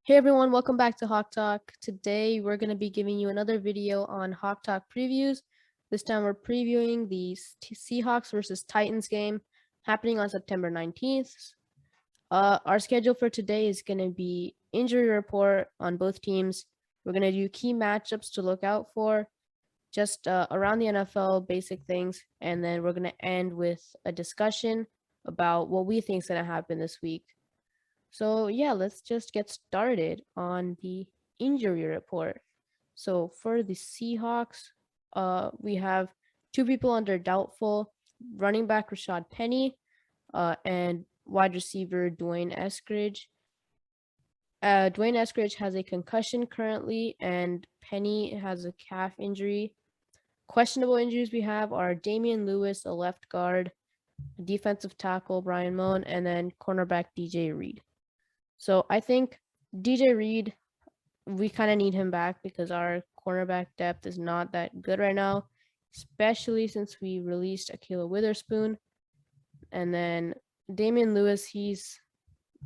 Hey everyone, welcome back to Hawk Talk. Today we're going to be giving you another video on Hawk Talk previews. This time we're previewing the Seahawks versus Titans game happening on September 19th. Our schedule for today is going to be injury report on both teams. We're going to do key matchups to look out for, just around the NFL, basic things, and then we're going to end with a discussion about what we think is going to happen this week. So yeah, let's just get started on the injury report. So for the Seahawks, we have two people under doubtful: running back Rashad Penny, and wide receiver Dwayne Eskridge. Dwayne Eskridge has a concussion currently, and Penny has a calf injury. Questionable injuries we have are Damien Lewis, a left guard, defensive tackle Brian Moan, and then cornerback DJ Reed. So I think DJ Reed, we kind of need him back because our cornerback depth is not that good right now, especially since we released Akila Witherspoon. And then Damian Lewis, he's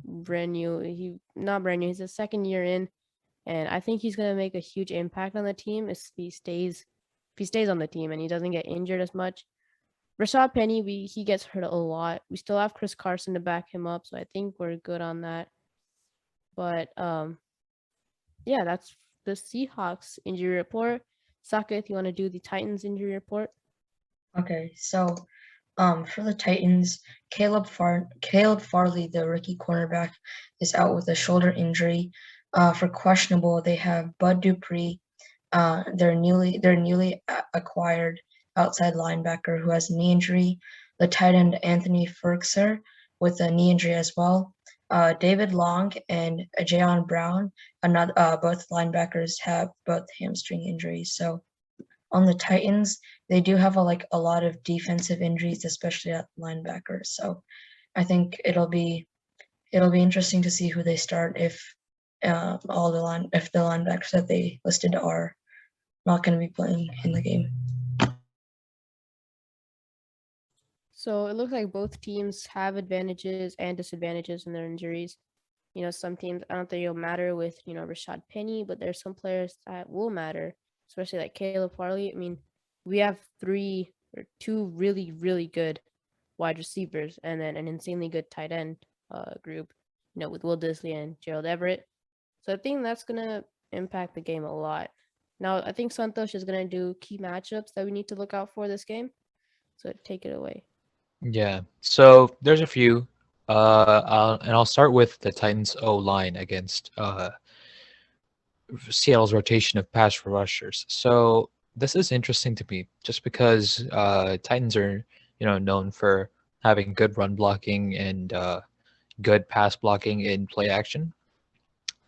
brand new. He's a second year in, and I think he's gonna make a huge impact on the team if he stays on the team and he doesn't get injured as much. Rashad Penny, he gets hurt a lot. We still have Chris Carson to back him up, so I think we're good on that. But yeah, that's the Seahawks injury report. Saaketh, you want to do the Titans injury report? Okay, so for the Titans, Caleb Farley, the rookie cornerback, is out with a shoulder injury. For questionable, they have Bud Dupree, their newly acquired outside linebacker who has a knee injury. The tight end Anthony Ferkser with a knee injury as well. David Long and Jayon Brown, both linebackers, have both hamstring injuries. So on the Titans, they do have a lot of defensive injuries, especially at linebackers. So I think it'll be interesting to see who they start if the linebackers that they listed are not going to be playing in the game. So it looks like both teams have advantages and disadvantages in their injuries. Some teams, I don't think it'll matter with, Rashad Penny, but there's some players that will matter, especially like Caleb Farley. I mean, we have two really, really good wide receivers and then an insanely good tight end group, with Will Disley and Gerald Everett. So I think that's going to impact the game a lot. Now, I think Santosh is going to do key matchups that we need to look out for this game. So take it away. Yeah, so there's a few, I'll start with the Titans O line against Seattle's rotation of pass rushers. So this is interesting to me, just because Titans are known for having good run blocking and good pass blocking in play action.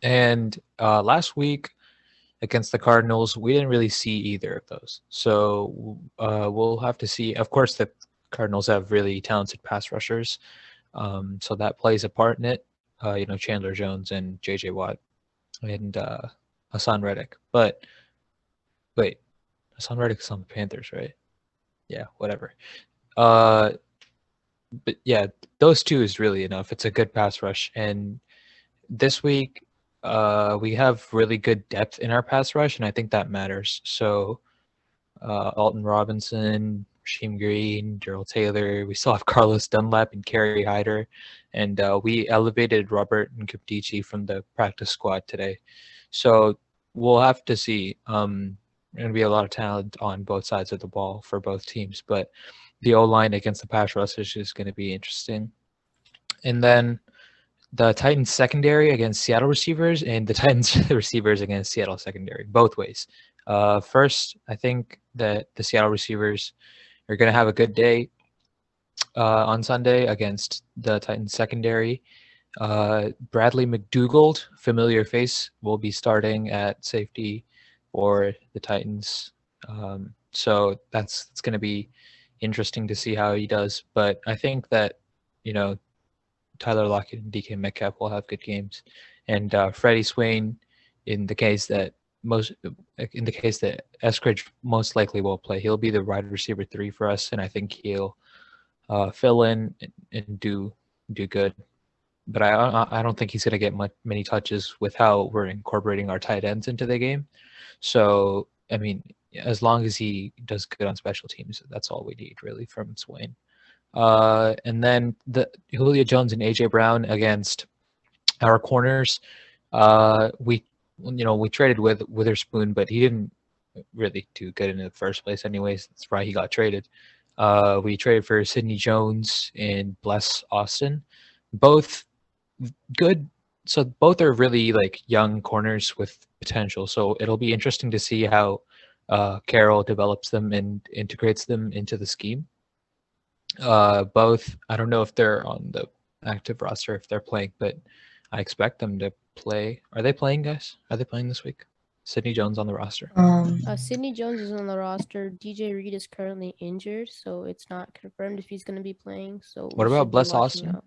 And last week against the Cardinals, we didn't really see either of those. So we'll have to see. Of course, the Cardinals have really talented pass rushers, so that plays a part in it. Chandler Jones and J.J. Watt and Hassan Reddick. But wait, Hassan Reddick's on the Panthers, right? Yeah, whatever. But yeah, those two is really enough. It's a good pass rush, and this week we have really good depth in our pass rush, and I think that matters. So Alton Robinson, Rasheem Green, Gerald Taylor. We still have Carlos Dunlap and Kerry Hyder, and we elevated Robert Nkepdiche from the practice squad today. So we'll have to see. Going to be a lot of talent on both sides of the ball for both teams, but the O line against the pass rush is going to be interesting. And then the Titans secondary against Seattle receivers and the Titans receivers against Seattle secondary, both ways. First, I think that the Seattle receivers are going to have a good day on Sunday against the Titans secondary. Bradley McDougald, familiar face, will be starting at safety for the Titans. So that's going to be interesting to see how he does. But I think that, Tyler Lockett and DK Metcalf will have good games. And Freddie Swain, in the case that Eskridge most likely will play, he'll be the wide receiver 3 for us, and I think he'll fill in and do good. but I don't think he's going to get many touches with how we're incorporating our tight ends into the game. So I mean, as long as he does good on special teams, that's all we need really from Swain. And then the Julio Jones and AJ Brown against our corners. We traded with Witherspoon, but he didn't really do good in the first place. Anyways, that's why he got traded. We traded for Sidney Jones and Bless Austin, both good. So both are really like young corners with potential. So it'll be interesting to see how Carroll develops them and integrates them into the scheme. Both, I don't know if they're on the active roster, if they're playing, but I expect them to play. Are they playing, guys? Are they playing this week? Sidney Jones on the roster. Sidney Jones is on the roster. DJ Reed is currently injured, so it's not confirmed if he's going to be playing. So What about Bless Austin? Out.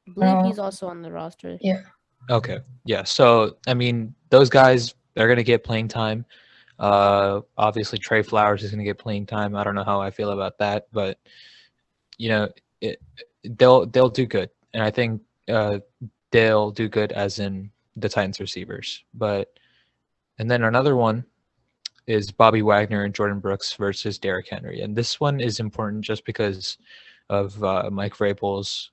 I believe he's also on the roster. Yeah. Okay. Yeah. So I mean, those guys, they're gonna get playing time. Obviously Trey Flowers is gonna get playing time. I don't know how I feel about that, but they'll do good, and I think they'll do good as in the Titans receivers. And then another one is Bobby Wagner and Jordan Brooks versus Derrick Henry, and this one is important just because of Mike Vrabel's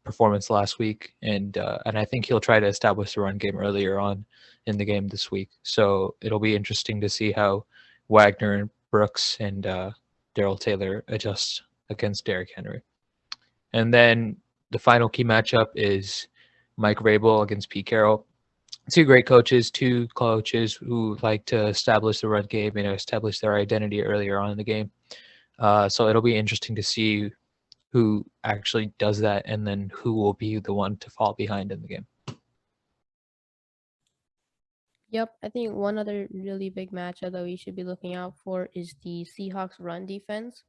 performance last week, and I think he'll try to establish the run game earlier on in the game this week. So it'll be interesting to see how Wagner and Brooks and Darrell Taylor adjust against Derrick Henry. And then the final key matchup is Mike Vrabel against Pete Carroll. Two great coaches, two coaches who like to establish the run game and establish their identity earlier on in the game. So it'll be interesting to see who actually does that, and then who will be the one to fall behind in the game. Yep, I think one other really big matchup that we should be looking out for is the Seahawks run defense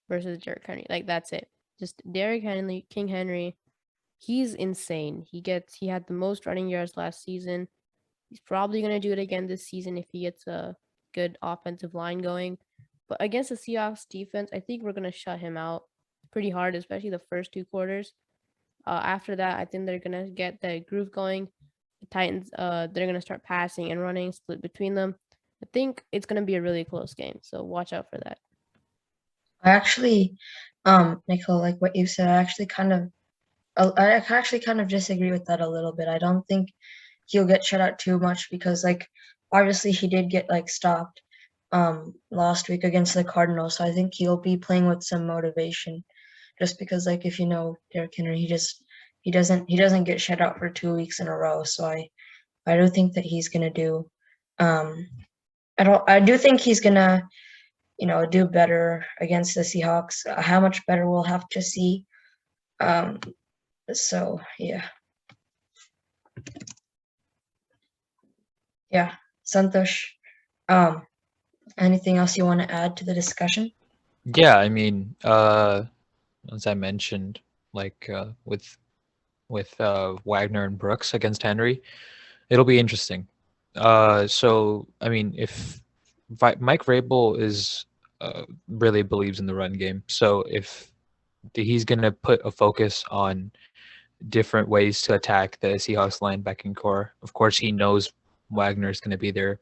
versus Derrick Henry. Like, that's it. Just Derrick Henry, King Henry, he's insane. He had the most running yards last season. He's probably going to do it again this season if he gets a good offensive line going. But against the Seahawks defense, I think we're going to shut him out pretty hard, especially the first two quarters. After that, I think they're going to get the groove going. The Titans, they're going to start passing and running, split between them. I think it's going to be a really close game, so watch out for that. I actually, Nikhil, like what you said, I actually kind of disagree with that a little bit. I don't think he'll get shut out too much because, like, obviously he did get like stopped last week against the Cardinals. So I think he'll be playing with some motivation, just because, like, if you know Derrick Henry, he doesn't get shut out for 2 weeks in a row. So I don't think that he's gonna do. I do think he's gonna do better against the Seahawks. How much better we'll have to see. So yeah. Yeah, Santosh, anything else you want to add to the discussion? Yeah, I mean, as I mentioned, like with Wagner and Brooks against Henry, it'll be interesting. So I mean, if Mike Vrabel is really believes in the run game, so if he's gonna put a focus on different ways to attack the Seahawks linebacking core, of course he knows Wagner is going to be there,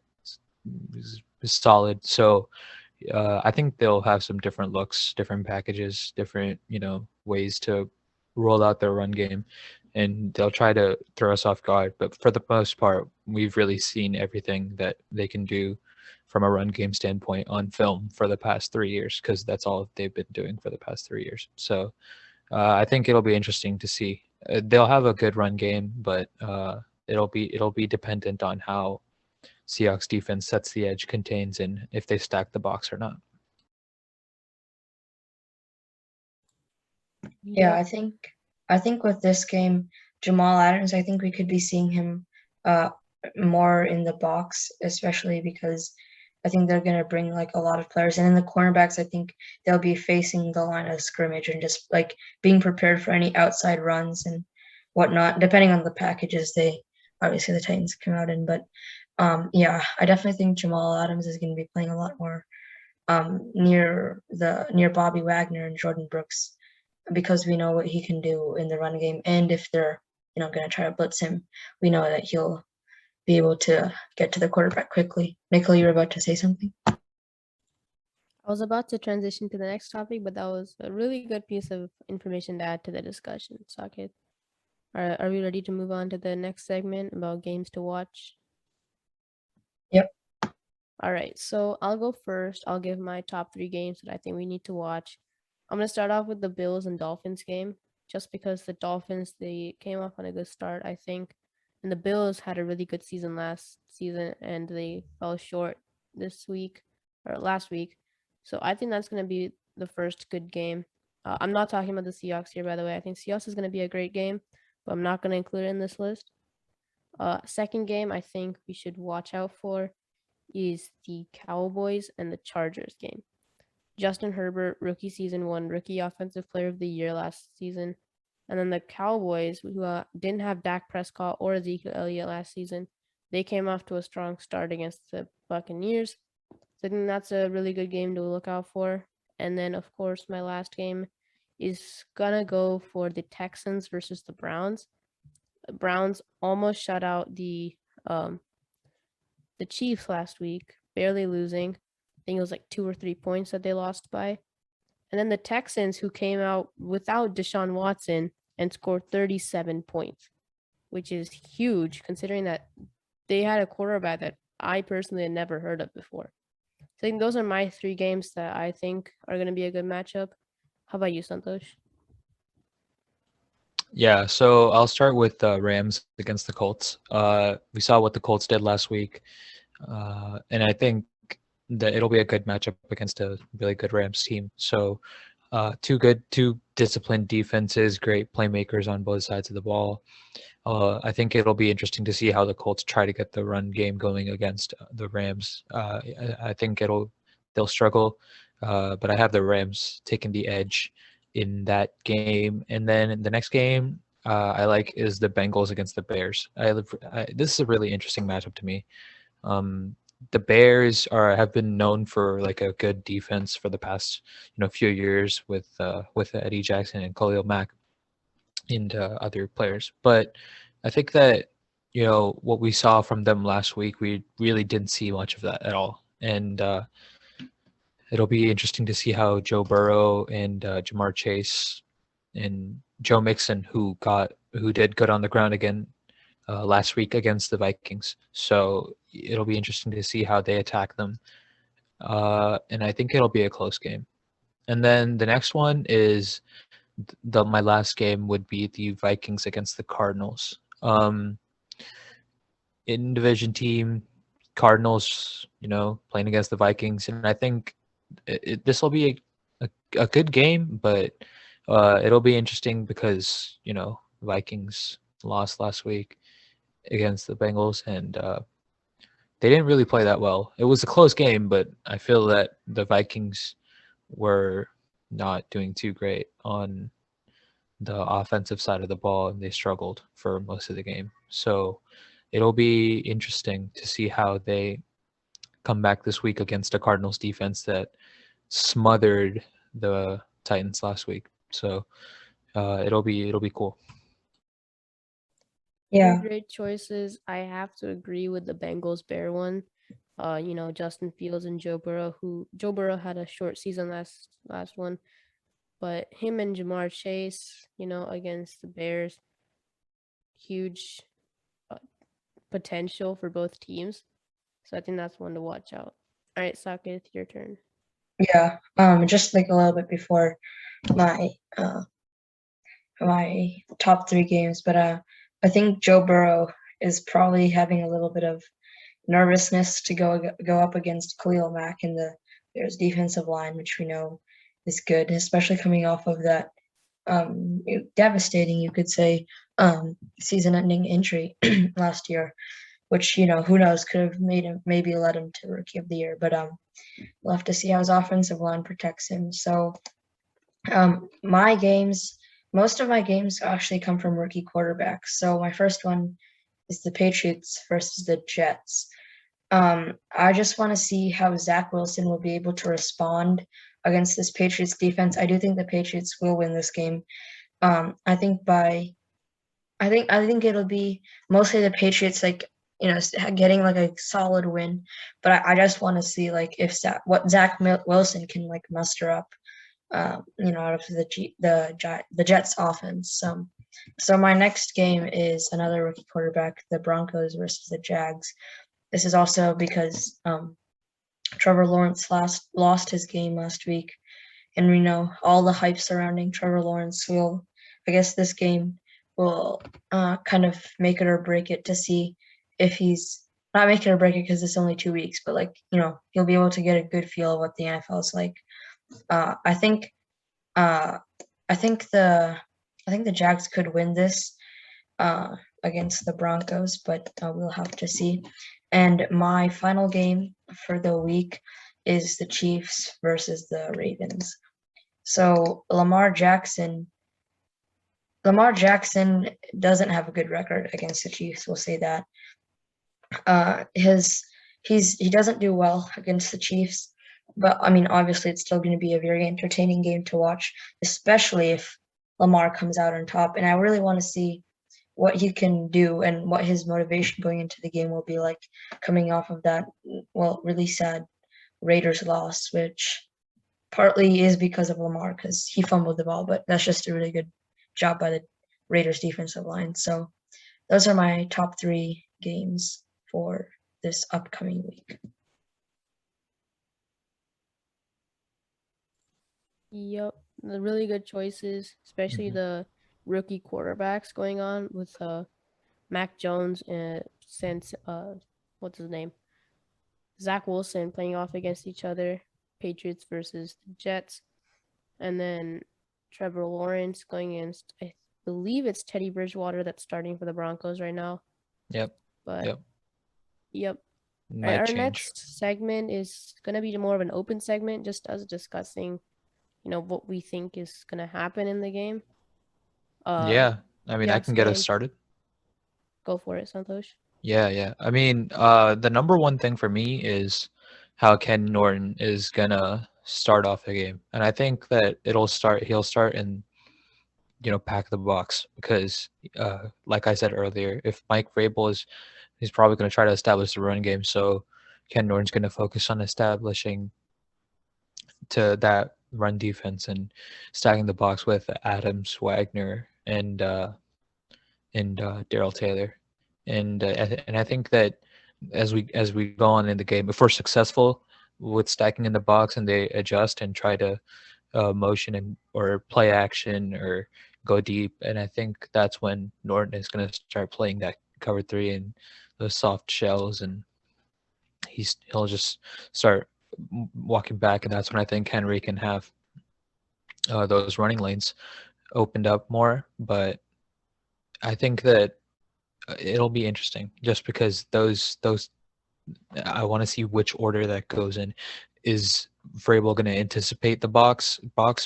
is solid. So I think they'll have some different looks, different packages, different ways to roll out their run game, and they'll try to throw us off guard. But for the most part, we've really seen everything that they can do from a run game standpoint on film for the past 3 years, because that's all they've been doing for the past 3 years. So I think it'll be interesting to see. They'll have a good run game, but it'll be dependent on how Seahawks defense sets the edge, contains, and if they stack the box or not. Yeah, I think with this game, Jamal Adams, I think we could be seeing him more in the box, especially because I think they're going to bring like a lot of players. And in the cornerbacks, I think they'll be facing the line of scrimmage and just like being prepared for any outside runs and whatnot, depending on the packages the Titans come out in. But yeah, I definitely think Jamal Adams is going to be playing a lot more near Bobby Wagner and Jordan Brooks because we know what he can do in the run game, and if they're going to try to blitz him, we know that he'll be able to get to the quarterback quickly. Nikhil, you were about to say something? I was about to transition to the next topic, but that was a really good piece of information to add to the discussion, Saaketh. Are we ready to move on to the next segment about games to watch? Yep. All right, so I'll go first. I'll give my top 3 games that I think we need to watch. I'm going to start off with the Bills and Dolphins game, just because the Dolphins, they came off on a good start, I think. And the Bills had a really good season last season, and they fell short this week, or last week. So I think that's going to be the first good game. I'm not talking about the Seahawks here, by the way. I think Seahawks is going to be a great game, but I'm not going to include it in this list. Second game I think we should watch out for is the Cowboys and the Chargers game. Justin Herbert, rookie season 1, rookie offensive player of the year last season. And then the Cowboys, who didn't have Dak Prescott or Ezekiel Elliott last season, they came off to a strong start against the Buccaneers. So I think that's a really good game to look out for. And then, of course, my last game is gonna go for the Texans versus the Browns. The Browns almost shut out the Chiefs last week, barely losing. I think it was like 2 or 3 points that they lost by. And then the Texans, who came out without Deshaun Watson and scored 37 points, which is huge considering that they had a quarterback that I personally had never heard of before. So I think those are my 3 games that I think are going to be a good matchup. How about you, Santosh? Yeah, so I'll start with Rams against the Colts. We saw what the Colts did last week, and I think that it'll be a good matchup against a really good Rams team. So, two disciplined defenses, great playmakers on both sides of the ball. I think it'll be interesting to see how the Colts try to get the run game going against the Rams. I think they'll struggle, but I have the Rams taking the edge in that game. And then the next game I like is the Bengals against the Bears. This is a really interesting matchup to me. The Bears have been known for like a good defense for the past few years with Eddie Jackson and Khalil Mack and other players, but I think that what we saw from them last week, we really didn't see much of that at all, and it'll be interesting to see how Joe Burrow and Jamar Chase and Joe Mixon, who did good on the ground again last week against the Vikings. So it'll be interesting to see how they attack them. And I think it'll be a close game. And then the next one is my last game would be the Vikings against the Cardinals. In division team, Cardinals, playing against the Vikings, and I think this will be a good game, but it'll be interesting because Vikings lost last week against the Bengals, and they didn't really play that well. It was a close game, but I feel that the Vikings were not doing too great on the offensive side of the ball, and they struggled for most of the game. So it'll be interesting to see how they come back this week against a Cardinals defense that smothered the Titans last week. So it'll be cool. Yeah. Great choices. I have to agree with the Bengals Bear one. Justin Fields and Joe Burrow had a short season last one, but him and Jamar Chase, against the Bears, huge potential for both teams. So I think that's one to watch out. All right, Saaketh, your turn. Yeah. Just like a little bit before my my top 3 games, but I think Joe Burrow is probably having a little bit of nervousness to go up against Khalil Mack in the Bears defensive line, which we know is good, especially coming off of that devastating, you could say, season-ending injury last year, which who knows, could have maybe led him to Rookie of the Year, but we'll have to see how his offensive line protects him. So most of my games actually come from rookie quarterbacks. So my first one is the Patriots versus the Jets. I just want to see how Zach Wilson will be able to respond against this Patriots defense. I do think the Patriots will win this game. I think it'll be mostly the Patriots, like, getting like a solid win. But I just want to see like if what Zach Wilson can like muster up, out of the Jets offense. So my next game is another rookie quarterback, the Broncos versus the Jags. This is also because Trevor Lawrence lost his game last week, and we know all the hype surrounding Trevor Lawrence. I guess this game will kind of make it or break it to see if he's not make it or break it because it's only 2 weeks, but like, he'll be able to get a good feel of what the NFL is like. I think the Jags could win this against the Broncos, but we'll have to see. And my final game for the week is the Chiefs versus the Ravens. So Lamar Jackson doesn't have a good record against the Chiefs. We'll say that. He doesn't do well against the Chiefs, but I mean, obviously, it's still going to be a very entertaining game to watch, especially if Lamar comes out on top. And I really want to see what he can do and what his motivation going into the game will be like, coming off of that, really sad Raiders loss, which partly is because of Lamar because he fumbled the ball, but that's just a really good job by the Raiders defensive line. So those are my top 3 games for this upcoming week. Yep, the really good choices, especially the rookie quarterbacks going on with Mac Jones and what's his name? Zach Wilson playing off against each other, Patriots versus the Jets, and then Trevor Lawrence going against, I believe it's Teddy Bridgewater that's starting for the Broncos right now. Yep. But yep. Might Our change. next segment is gonna be more of an open segment, just us discussing, what we think is gonna happen in the game. Yeah, I mean, I can get us started. Go for it, Santosh. Yeah. I mean, the number one thing for me is how Ken Norton is gonna start off the game, and I think that he'll start and pack the box because, like I said earlier, if Mike Vrabel he's probably gonna try to establish the run game, so Ken Norton's gonna focus on establishing to that run defense and stacking the box with Adams, Wagner, and Darrell Taylor, and I think that as we go on in the game, if we're successful with stacking in the box and they adjust and try to motion or play action or go deep, and I think that's when Norton is going to start playing that cover 3 and those soft shells, and he'll just start walking back, and that's when I think Henry can have those running lanes opened up more. But I think that it'll be interesting just because those I want to see which order that goes in. Is Vrabel going to anticipate the box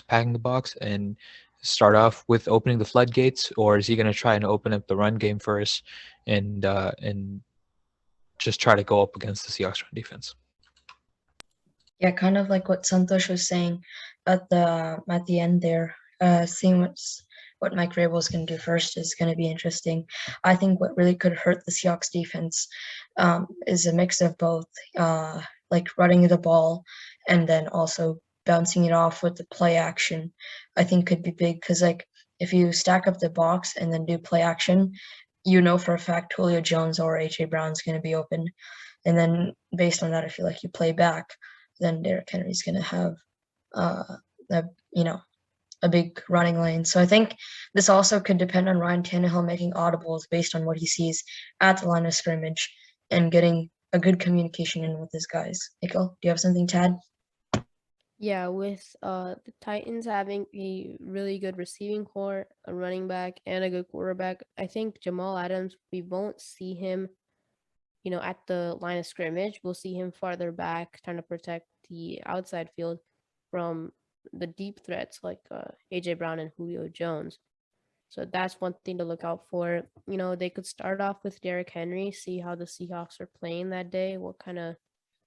packing the box and start off with opening the floodgates, or is he going to try and open up the run game first and just try to go up against the Seahawks run defense? Yeah, kind of like what Santosh was saying at the end there. Seeing what Mike Vrabel is going to do first is going to be interesting. I think what really could hurt the Seahawks defense is a mix of both, like running the ball and then also bouncing it off with the play action. I think could be big because, like, if you stack up the box and then do play action, for a fact Julio Jones or A.J. Brown's going to be open. And then based on that, I feel like you play back, then Derrick Henry's going to have a big running lane. So I think this also could depend on Ryan Tannehill making audibles based on what he sees at the line of scrimmage and getting a good communication in with his guys. Nikhil, do you have something to add? Yeah, with the Titans having a really good receiving core, a running back, and a good quarterback, I think Jamal Adams, we won't see him, at the line of scrimmage. We'll see him farther back trying to protect the outside field from the deep threats like A.J. Brown and Julio Jones. So that's one thing to look out for. They could start off with Derrick Henry, see how the Seahawks are playing that day, what kind of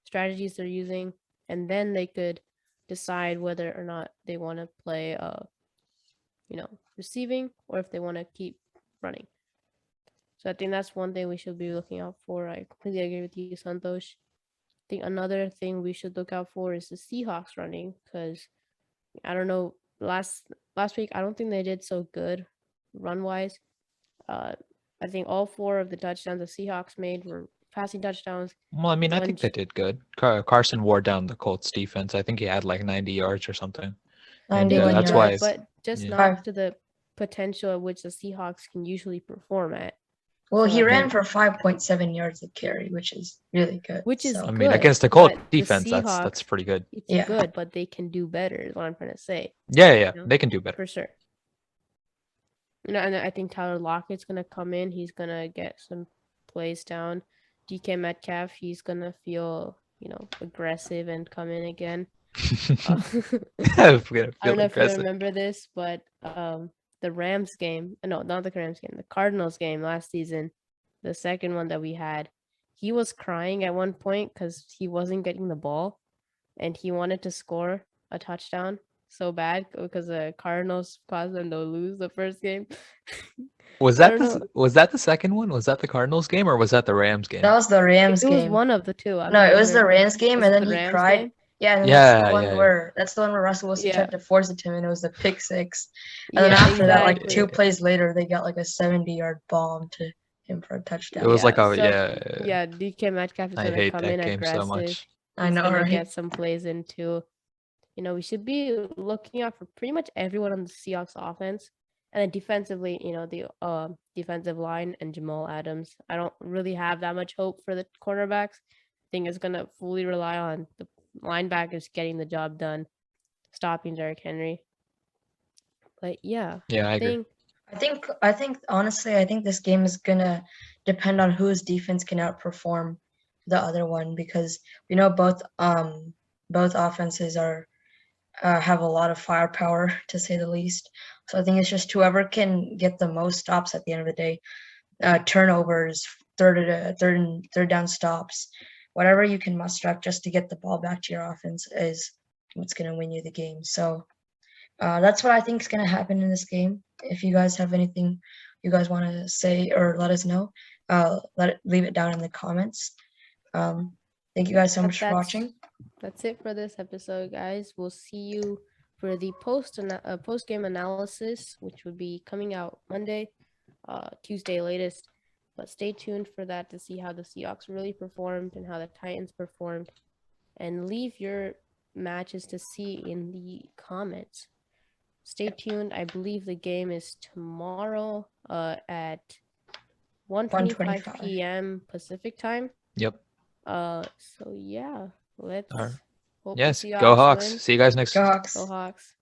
strategies they're using, and then they could decide whether or not they want to play, receiving, or if they want to keep running. So I think that's one thing we should be looking out for. I completely agree with you, Santosh. I think another thing we should look out for is the Seahawks running, because I don't know, last week I don't think they did so good run wise. I think all 4 of the touchdowns the Seahawks made were passing touchdowns. Well, I mean, I One think they did good. Carson wore down the Colts defense. I think he had like 90 yards or something. And 91 that's good, why. yards. but just Yeah. not to the potential at which the Seahawks can usually perform at. Well, So he I ran think- for 5.7 yards a carry, which is really good. Which is so. I mean, good, against the Colts but the defense, that's Seahawks- pretty good. It's Yeah. good, but they can do better, is what I'm trying to say. Yeah, know? they can do better. For sure. And I think Tyler Lockett's gonna come in. He's gonna get some plays down. DK Metcalf, he's gonna feel aggressive and come in again. I don't know if you remember this, but the Rams game, no, not the Rams game, the Cardinals game last season, the second one that we had, he was crying at one point because he wasn't getting the ball, and he wanted to score a touchdown so bad because the Cardinals caused them to lose the first game. Was I that don't know. was that the second one? Was that the Cardinals game or was that the Rams game? That was the Rams It was game. one of the two. I'm No, not it was the sure. Rams game, Was and it then the he Rams cried. game? Yeah, and Yeah, that's the one yeah. where Russell Wilson Yeah. tried to force it to him, and it was the pick six. And then Yeah, after that, like exactly. 2 plays later, they got like a 70-yard bomb to him for a touchdown. It was like a so, yeah, DK Metcalf is I gonna hate come that in game so aggressive. much. I He's know, gonna right? get some plays into. We should be looking out for pretty much everyone on the Seahawks offense, and then defensively, the defensive line and Jamal Adams. I don't really have that much hope for the cornerbacks. I think it's gonna fully rely on the linebackers getting the job done, stopping Derrick Henry. But yeah, I agree. I think honestly, I think this game is gonna depend on whose defense can outperform the other one, because we know both offenses are have a lot of firepower, to say the least. So I think it's just whoever can get the most stops at the end of the day, turnovers, third down stops, whatever you can muster up just to get the ball back to your offense is what's going to win you the game. So that's what I think is going to happen in this game. If you guys have anything you guys want to say or let us know, leave it down in the comments. Thank you guys so much for watching. That's it for this episode, guys. We'll see you for the post-game analysis, which would be coming out Monday, Tuesday latest. But stay tuned for that to see how the Seahawks really performed and how the Titans performed. And leave your matches to see in the comments. Stay tuned. I believe the game is tomorrow at 1:25 p.m. Pacific time. Yep. So yeah, let's hope Yes, the Seahawks go Hawks. win. See you guys next. Go Hawks. Go Hawks.